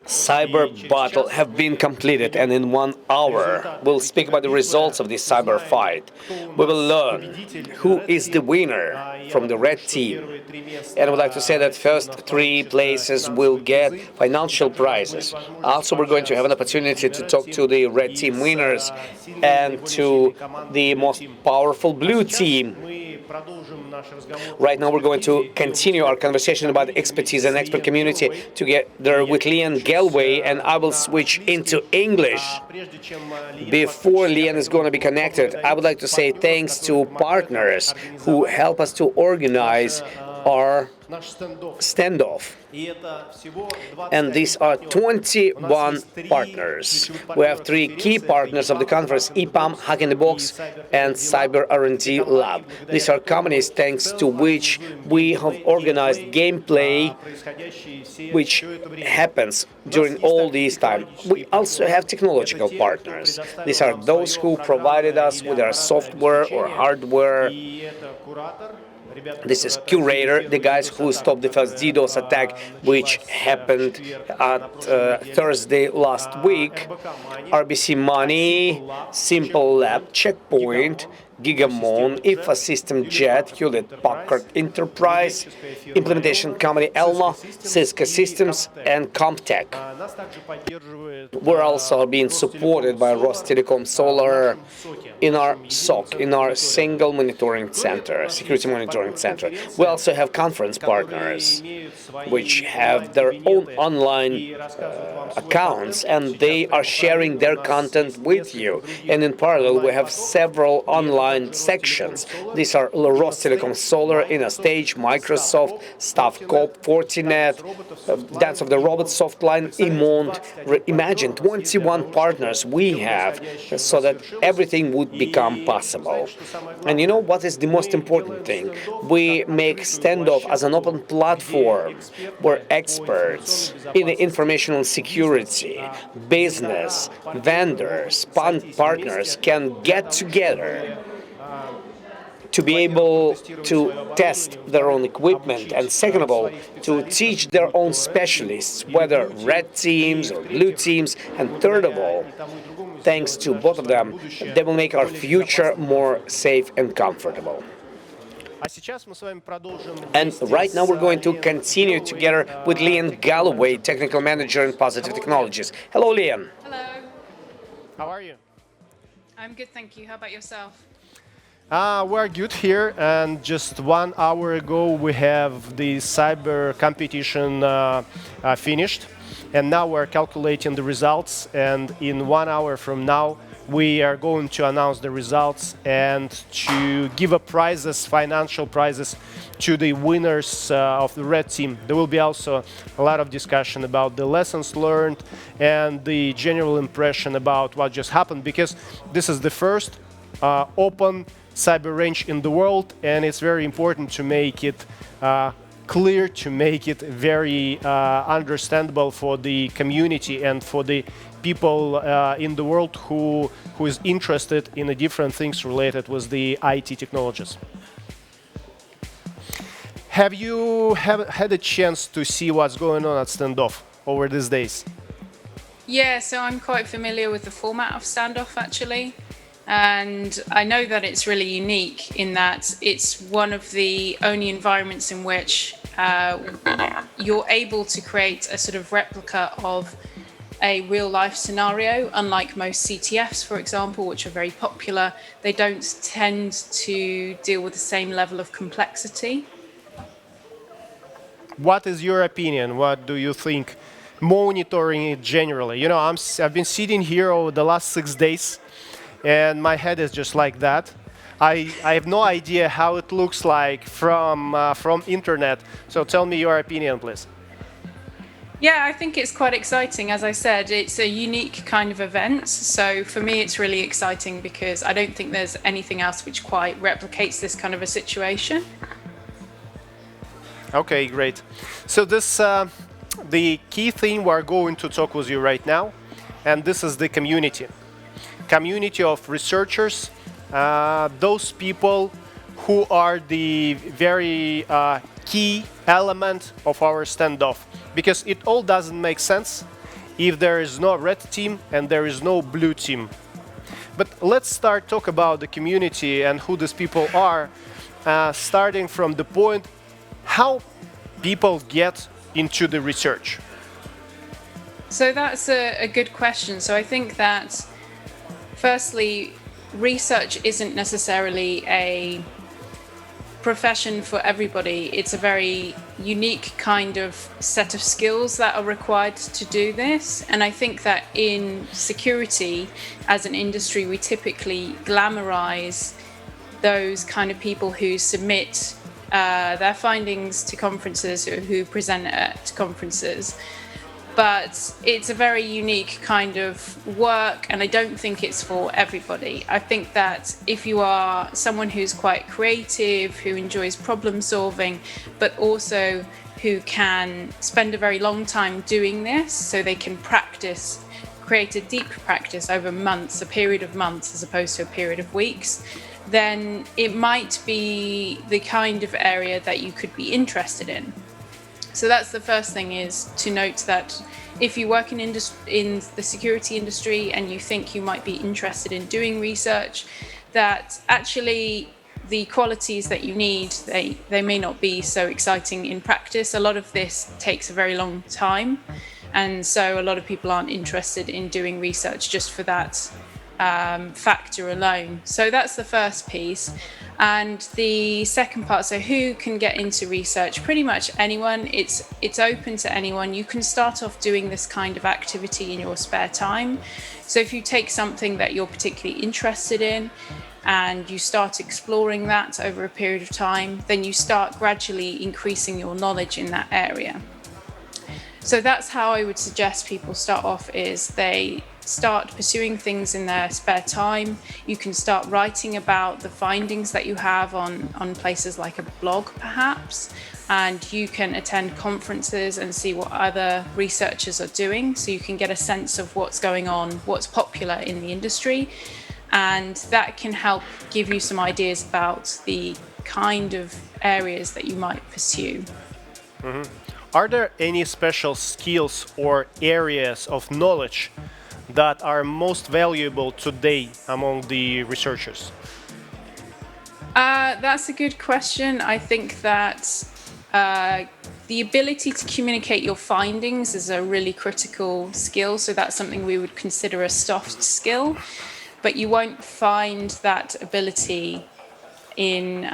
Cyber battle have been completed, and in 1 hour we'll speak about the results of this cyber fight. We will learn who is the winner from the red team. And I would like to say that first 3 places will get financial prizes. Also, we're going to have an opportunity to talk to the red team winners and to the most powerful blue team. Right now, we're going to continue our conversation about expertise and expert community together with Leigh-Anne Galloway, and I will switch into English. Before Leigh-Anne is going to be connected, I would like to say thanks to partners who help us to organize our standoff. And these are 21 partners. We have 3 key partners of the conference: EPAM, Hack in the Box, and Cyber R&D Lab. These are companies thanks to which we have organized gameplay which happens during all this time. We also have technological partners. These are those who provided us with our software or hardware. This is Curator, the guys who stopped the first DDoS attack, which happened at Thursday last week. RBC Money, Simple Lab, Checkpoint, Gigamon, IFA System Jet, Hewlett Packard Enterprise, implementation company Elma, Cisco Systems, and Comtech. We're also being supported by Rostelecom Solar in our SOC, in our single monitoring center, security monitoring center. We also have conference partners, which have their own online accounts, and they are sharing their content with you. And in parallel, we have several online sections. These are Rostelecom Solar, InnoStage, Microsoft, Staff Corp, Fortinet, Dance of the Robot Softline, Emont. Imagine 21 partners we have so that everything would become possible. And you know what is the most important thing? We make Standoff as an open platform where experts in the informational security, business, vendors, partners can get together to be able to test their own equipment, and second of all, to teach their own specialists, whether red teams or blue teams, and third of all, thanks to both of them, they will make our future more safe and comfortable. And right now we're going to continue together with Leigh-Anne Galloway, Technical Manager in Positive Technologies. Hello, Leigh-Anne. Hello. How are you? I'm good, thank you. How about yourself? We're good here, and just 1 hour ago we have the cyber competition finished, and now we're calculating the results, and in 1 hour from now we are going to announce the results and to give prizes, financial prizes, to the winners of the red team. There will be also a lot of discussion about the lessons learned and the general impression about what just happened, because this is the first open cyber range in the world, and it's very important to make it clear, to make it very understandable for the community and for the people in the world who is interested in the different things related with the IT technologies. Have you had a chance to see what's going on at Standoff over these days? Yeah, so I'm quite familiar with the format of Standoff, actually. And I know that it's really unique in that it's one of the only environments in which you're able to create a sort of replica of a real-life scenario. Unlike most CTFs, for example, which are very popular, they don't tend to deal with the same level of complexity. What is your opinion? What do you think? Monitoring it generally. You know, I've been sitting here over the last 6 days, and my head is just like that. I have no idea how it looks like from internet. So tell me your opinion, please. Yeah, I think it's quite exciting. As I said, it's a unique kind of event. So for me, it's really exciting because I don't think there's anything else which quite replicates this kind of a situation. Okay, great. So this, the key thing we're going to talk with you right now, and this is the community. Community of researchers, those people who are the very key element of our Standoff. because it all doesn't make sense if there is no red team and there is no blue team. But let's start talk about the community and who these people are, starting from the point how people get into the research. So that's a good question. So I think that firstly, research isn't necessarily a profession for everybody. It's a very unique kind of set of skills that are required to do this. And I think that in security as an industry, we typically glamorize those kind of people who submit their findings to conferences or who present at conferences. But it's a very unique kind of work, and I don't think it's for everybody. I think that if you are someone who's quite creative, who enjoys problem solving, but also who can spend a very long time doing this, so they can practice, create a deep practice over months, a period of months as opposed to a period of weeks, then it might be the kind of area that you could be interested in. So that's the first thing, is to note that if you work in the security industry and you think you might be interested in doing research, that actually the qualities that you need, they may not be so exciting in practice. A lot of this takes a very long time, and so a lot of people aren't interested in doing research just for that factor alone. So that's the first piece. And the second part, so who can get into research? Pretty much anyone. It's open to anyone. You can start off doing this kind of activity in your spare time. So if you take something that you're particularly interested in and you start exploring that over a period of time, then you start gradually increasing your knowledge in that area. So that's how I would suggest people start off, is they start pursuing things in their spare time. You can start writing about the findings that you have on places like a blog perhaps, and you can attend conferences and see what other researchers are doing, so you can get a sense of what's going on, what's popular in the industry, and that can help give you some ideas about the kind of areas that you might pursue. Mm-hmm. Are there any special skills or areas of knowledge that are most valuable today among the researchers? That's a good question. I think that the ability to communicate your findings is a really critical skill. So that's something we would consider a soft skill, but you won't find that ability in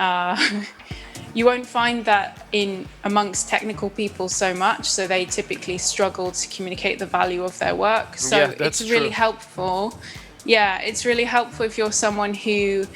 amongst technical people so much, so they typically struggle to communicate the value of their work. So it's really helpful. Yeah, it's really helpful if you're someone who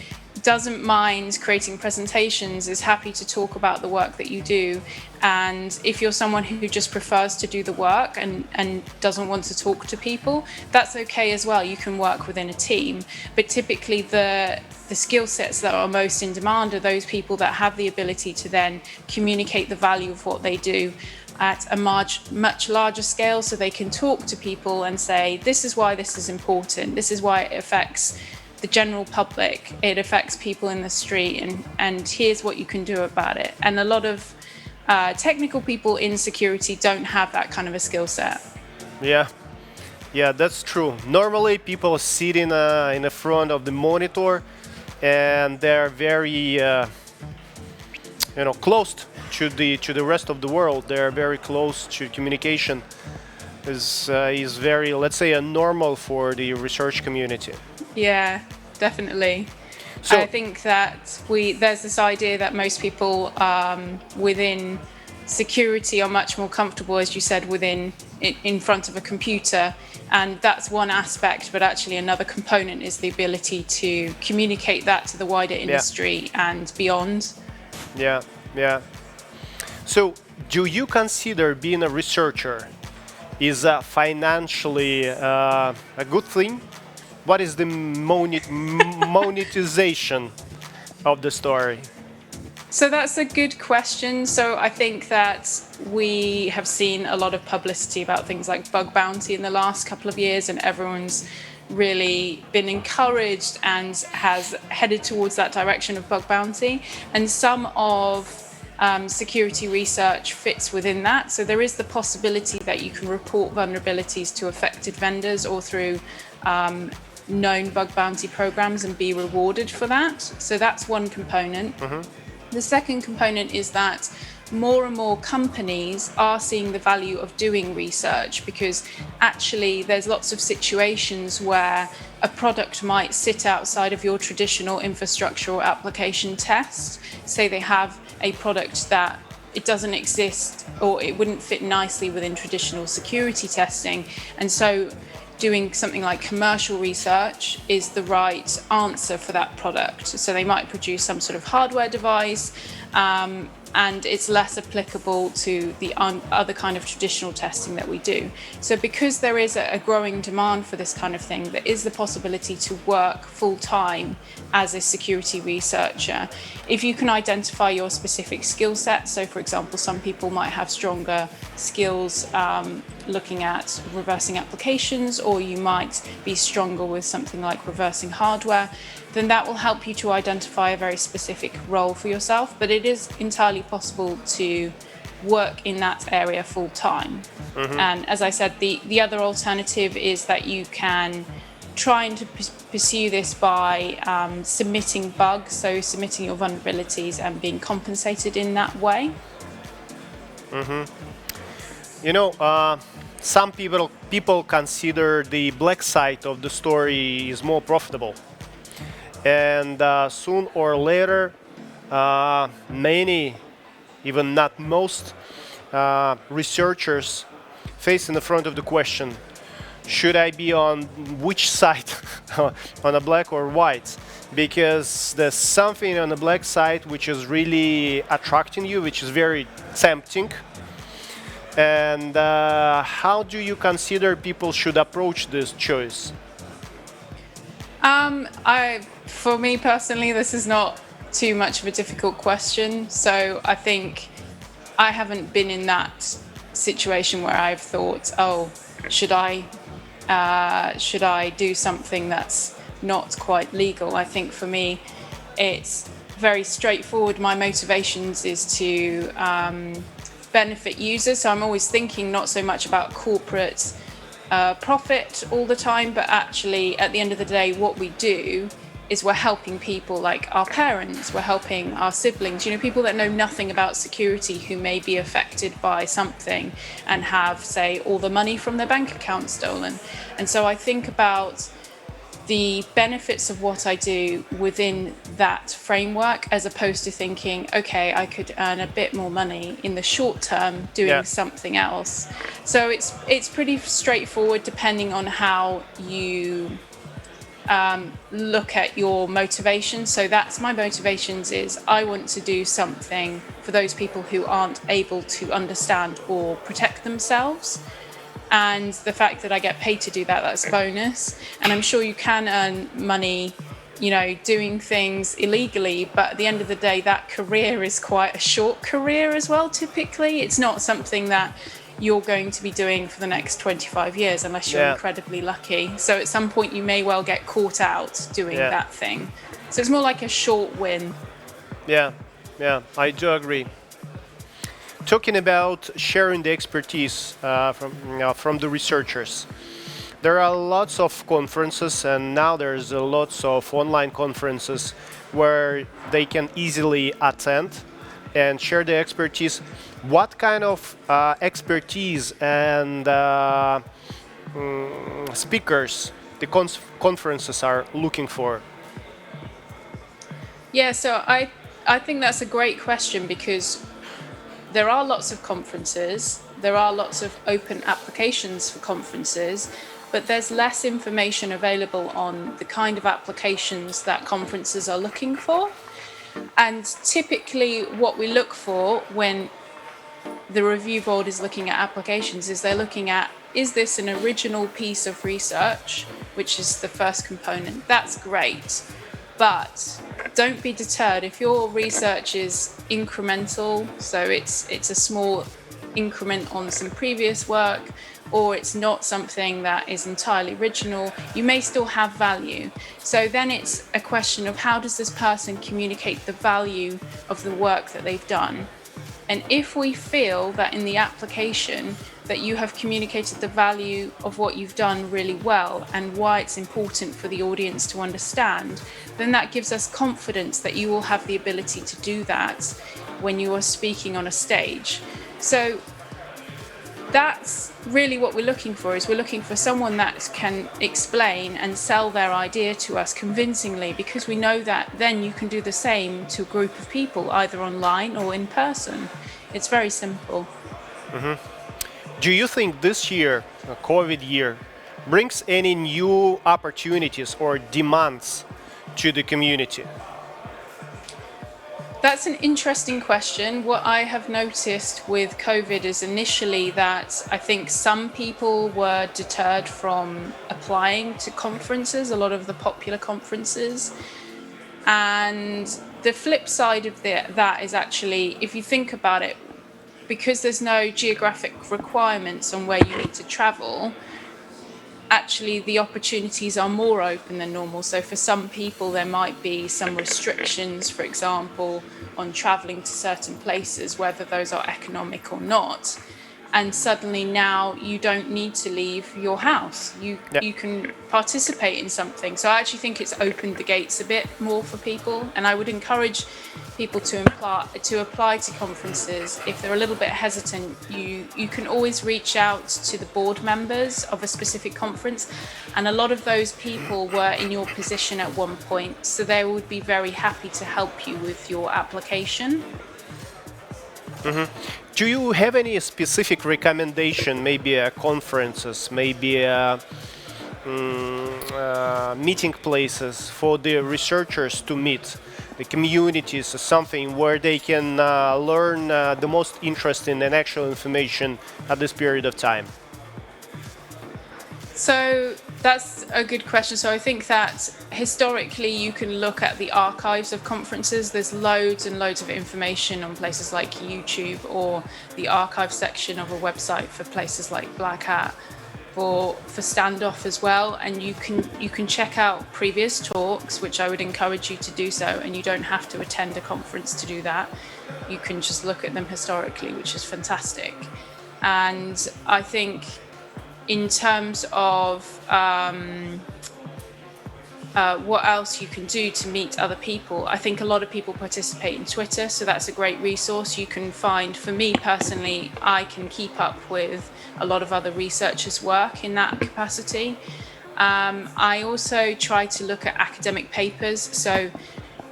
doesn't mind creating presentations, is happy to talk about the work that you do. And if you're someone who just prefers to do the work and doesn't want to talk to people, that's okay as well. You can work within a team. But typically the skill sets that are most in demand are those people that have the ability to then communicate the value of what they do at a much larger scale, so they can talk to people and say, this is why this is important, this is why it affects the general public, it affects people in the street, and here's what you can do about it. And a lot of technical people in security don't have that kind of a skill set. Yeah, that's true. Normally people sit in the front of the monitor and they're very close to the rest of the world. They're very close to communication. Is very, let's say, a normal for the research community. Yeah, definitely. So, I think that there's this idea that most people within security are much more comfortable, as you said, in front of a computer, and that's one aspect, but actually another component is the ability to communicate that to the wider industry and beyond. Yeah. So do you consider being a researcher is financially a good thing? What is the monetization of the story? So that's a good question. So I think that we have seen a lot of publicity about things like bug bounty in the last couple of years, and everyone's really been encouraged and has headed towards that direction of bug bounty. And some of security research fits within that. So there is the possibility that you can report vulnerabilities to affected vendors or through known bug bounty programs and be rewarded for that. So that's one component. The second component is that more and more companies are seeing the value of doing research, because actually there's lots of situations where a product might sit outside of your traditional infrastructure or application test. Say they have a product that it doesn't exist or it wouldn't fit nicely within traditional security testing. And so doing something like commercial research is the right answer for that product. So they might produce some sort of hardware device, and it's less applicable to the other kind of traditional testing that we do. So because there is a growing demand for this kind of thing, there is the possibility to work full-time as a security researcher. If you can identify your specific skill set, so for example, some people might have stronger skills looking at reversing applications, or you might be stronger with something like reversing hardware, then that will help you to identify a very specific role for yourself. But it is entirely possible to work in that area full time. And as I said, the other alternative is that you can try and to pursue this by submitting bugs, so submitting your vulnerabilities and being compensated in that way. You know, some people consider the black side of the story is more profitable. And soon or later, many, even not most, researchers face in the front of the question, should I be on which side, on the black or white? Because there's something on the black side which is really attracting you, which is very tempting. And how do you consider people should approach this choice? For me personally, this is not too much of a difficult question. So I think I haven't been in that situation where I've thought, oh, should I do something that's not quite legal? I think for me, it's very straightforward. My motivations is to benefit users. So I'm always thinking not so much about corporate profit all the time, but actually at the end of the day, what we do is we're helping people like our parents, we're helping our siblings, people that know nothing about security who may be affected by something and have, say, all the money from their bank account stolen. And so I think about the benefits of what I do within that framework, as opposed to thinking, okay, I could earn a bit more money in the short term doing something else. So it's pretty straightforward depending on how you look at your motivation. So that's my motivations is I want to do something for those people who aren't able to understand or protect themselves. And the fact that I get paid to do that, that's a bonus. And I'm sure you can earn money, doing things illegally, but at the end of the day, that career is quite a short career as well, typically. It's not something that you're going to be doing for the next 25 years unless you're incredibly lucky. So at some point you may well get caught out doing that thing. So it's more like a short win. Yeah, I do agree. Talking about sharing the expertise from the researchers, there are lots of conferences, and now there's lots of online conferences where they can easily attend and share the expertise. What kind of expertise and speakers the conferences are looking for? Yeah, so I think that's a great question, because there are lots of conferences, there are lots of open applications for conferences, but there's less information available on the kind of applications that conferences are looking for. And typically what we look for when the review board is looking at applications is they're looking at, is this an original piece of research, which is the first component. That's great, but don't be deterred if your research is incremental, so it's a small increment on some previous work, or it's not something that is entirely original, you may still have value. So then it's a question of how does this person communicate the value of the work that they've done. And if we feel that in the application that you have communicated the value of what you've done really well and why it's important for the audience to understand, then that gives us confidence that you will have the ability to do that when you are speaking on a stage. So that's really what we're looking for, is we're looking for someone that can explain and sell their idea to us convincingly, because we know that then you can do the same to a group of people, either online or in person. It's very simple. Do you think this year, a COVID year, brings any new opportunities or demands to the community? That's an interesting question. What I have noticed with COVID is initially that I think some people were deterred from applying to conferences, a lot of the popular conferences. And the flip side of that is actually, if you think about it, because there's no geographic requirements on where you need to travel, actually the opportunities are more open than normal. So for some people there might be some restrictions, for example, on traveling to certain places, whether those are economic or not. And suddenly now you don't need to leave your house. You can participate in something. So I actually think it's opened the gates a bit more for people. And I would encourage people to apply to conferences. If they're a little bit hesitant, you can always reach out to the board members of a specific conference. And a lot of those people were in your position at one point. So they would be very happy to help you with your application. Do you have any specific recommendation, maybe conferences, maybe meeting places for the researchers to meet, the communities, or something where they can learn the most interesting and actual information at this period of time? So that's a good question. So I think that historically you can look at the archives of conferences. There's loads and loads of information on places like YouTube, or the archive section of a website for places like Black Hat, for Standoff as well. And you can check out previous talks, which I would encourage you to do so. And you don't have to attend a conference to do that. You can just look at them historically, which is fantastic. And I think in terms of what else you can do to meet other people, I think a lot of people participate in Twitter, so that's a great resource. You can find, for me personally, I can keep up with a lot of other researchers' work in that capacity. I also try to look at academic papers. So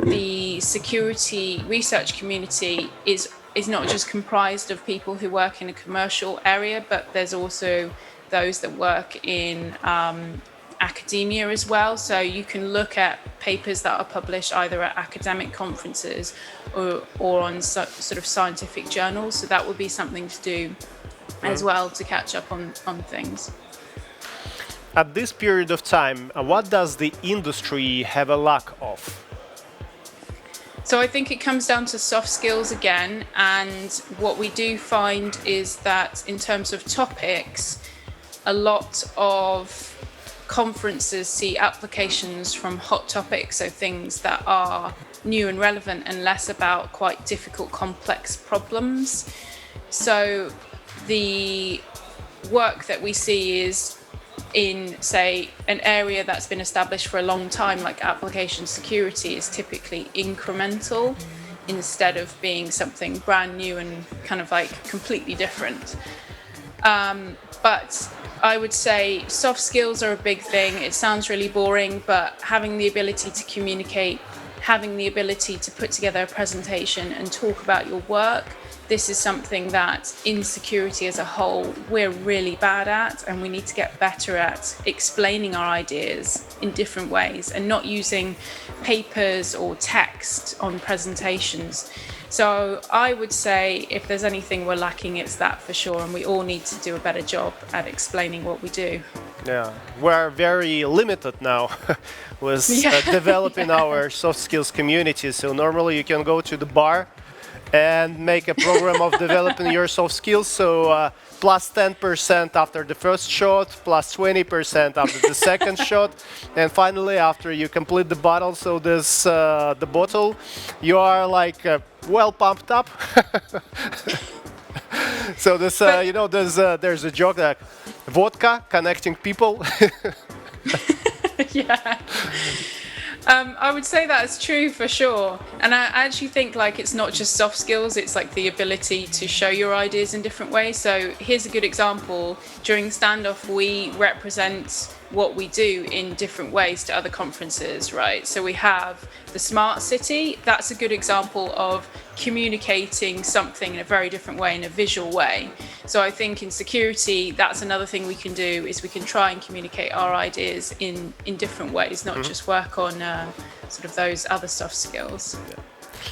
the security research community is not just comprised of people who work in a commercial area, but there's also those that work in academia as well. So you can look at papers that are published either at academic conferences or on sort of scientific journals. So that would be something to do as well to catch up on things. At this period of time, what does the industry have a lack of? So I think it comes down to soft skills again. And what we do find is that in terms of topics, a lot of conferences see applications from hot topics, so things that are new and relevant, and less about quite difficult, complex problems. So the work that we see is in, say, an area that's been established for a long time, like application security, is typically incremental instead of being something brand new and kind of like completely different. But I would say soft skills are a big thing. It sounds really boring, but having the ability to communicate, having the ability to put together a presentation and talk about your work, this is something that in security as a whole, we're really bad at, and we need to get better at explaining our ideas in different ways and not using papers or text on presentations. So I would say if there's anything we're lacking, it's that for sure, and we all need to do a better job at explaining what we do. Yeah, we're very limited now with developing our soft skills community. So normally you can go to the bar and make a program of developing your soft skills. So plus 10% after the first shot, plus 20% after the second shot, and finally after you complete the bottle, so this the bottle, you are like well pumped up. So this, you know, there's a joke like vodka connecting people. Yeah. I would say that's true for sure. And I actually think like it's not just soft skills, it's like the ability to show your ideas in different ways. So here's a good example. During Standoff, we represent what we do in different ways to other conferences, right? So we have the smart city. That's a good example of communicating something in a very different way, in a visual way. So I think in security, that's another thing we can do, is we can try and communicate our ideas in different ways, not just work on sort of those other soft skills. Yeah.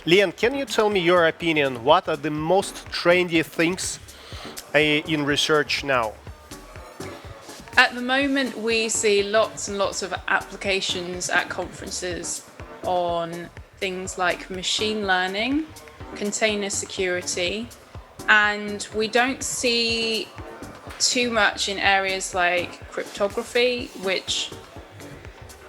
Leigh-Anne, can you tell me your opinion? What are the most trendy things in research now? At the moment, we see lots and lots of applications at conferences on things like machine learning, container security, and we don't see too much in areas like cryptography, which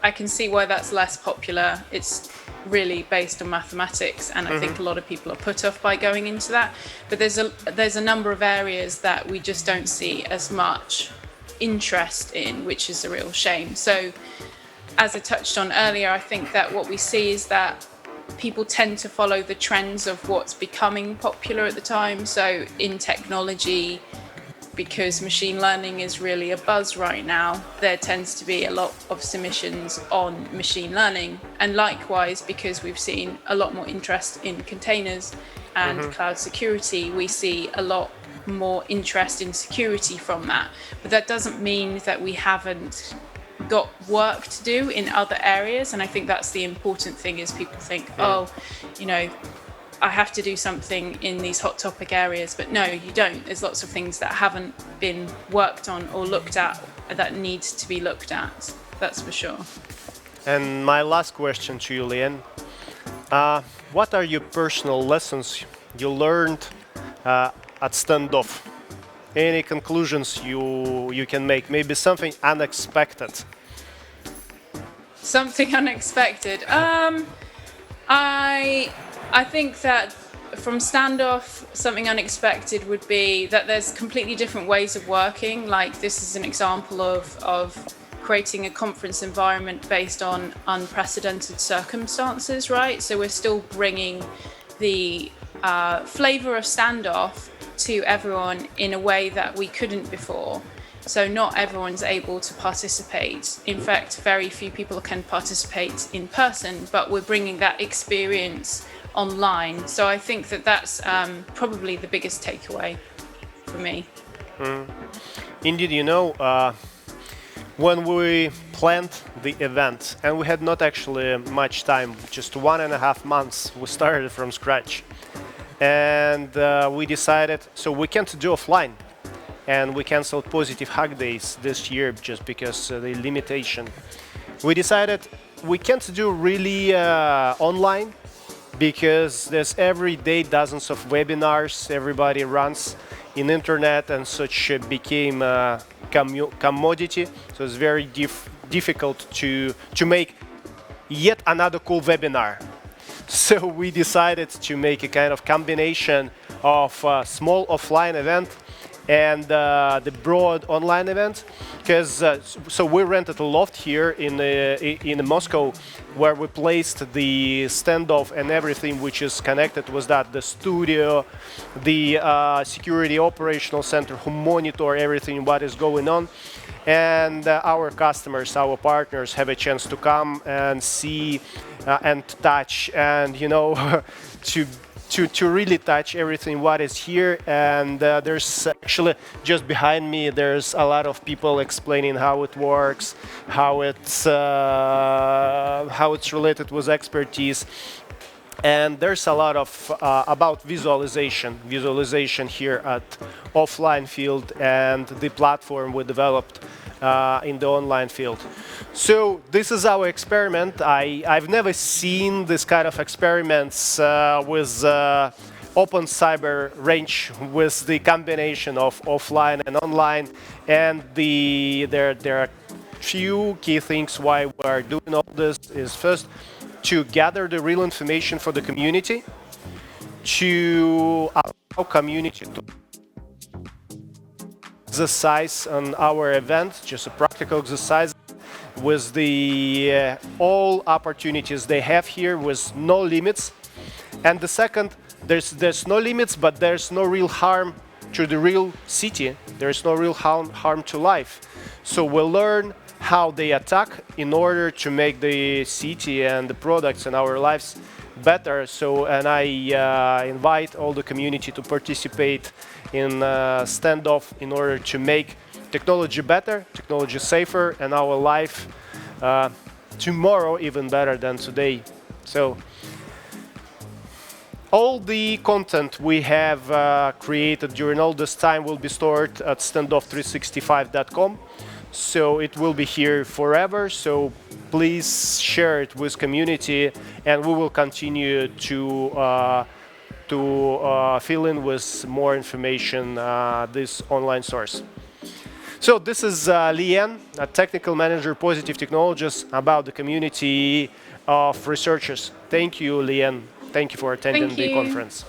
I can see why that's less popular. It's really based on mathematics, and I think a lot of people are put off by going into that. But there's a number of areas that we just don't see as much interest in, which is a real shame. So as I touched on earlier, I think that what we see is that people tend to follow the trends of what's becoming popular at the time. So in technology, because machine learning is really a buzz right now, there tends to be a lot of submissions on machine learning. And likewise, because we've seen a lot more interest in containers and cloud security, we see a lot more interest in security from that. But that doesn't mean that we haven't got work to do in other areas. And I think that's the important thing, is people think, oh, you know, I have to do something in these hot topic areas, but no, you don't. There's lots of things that haven't been worked on or looked at that need to be looked at. That's for sure. And my last question to you, Leigh-Anne. What are your personal lessons you learned at Standoff? Any conclusions you can make? Maybe something unexpected. Something unexpected. I think that from Standoff, something unexpected would be that there's completely different ways of working. Like, this is an example of creating a conference environment based on unprecedented circumstances, right? So we're still bringing the flavor of Standoff to everyone in a way that we couldn't before. So not everyone's able to participate. In fact, very few people can participate in person, but we're bringing that experience online. So I think that that's probably the biggest takeaway for me. Indeed, you know, when we planned the event, and we had not actually much time, just 1.5 months, we started from scratch. And we decided, so we can't do offline. And we canceled Positive Hack Days this year just because the limitation. We decided we can't do really online, because there's every day dozens of webinars everybody runs in internet, and such became a commodity. So it's very difficult to make yet another cool webinar. So we decided to make a kind of combination of a small offline event and the broad online event, because so we rented a loft here in Moscow, where we placed the Standoff and everything which is connected with that, the studio, the security operational center who monitor everything what is going on, and our customers, our partners have a chance to come and see and touch, and you know to really touch everything what is here. And there's actually just behind me there's a lot of people explaining how it works, how it's related with expertise, and there's a lot of about visualization here at offline field and the platform we developed in the online field. So this is our experiment. I've never seen this kind of experiments with open cyber range, with the combination of offline and online. And there are few key things why we're doing all this. Is first, to gather the real information for the community, to allow community to exercise on our event, just a practical exercise with the all opportunities they have here with no limits. And the second, there's no limits, but there's no real harm to the real city. There's no real harm to life. So we'll learn how they attack in order to make the city and the products and our lives better. So, and I invite all the community to participate in Standoff in order to make technology better, technology safer, and our life tomorrow even better than today. So all the content we have created during all this time will be stored at standoff365.com. So it will be here forever. So please share it with community, and we will continue to fill in with more information this online source. So this is Leigh-Anne, a technical manager, Positive Technologies, about the community of researchers. Thank you, Leigh-Anne. Thank you for attending the conference.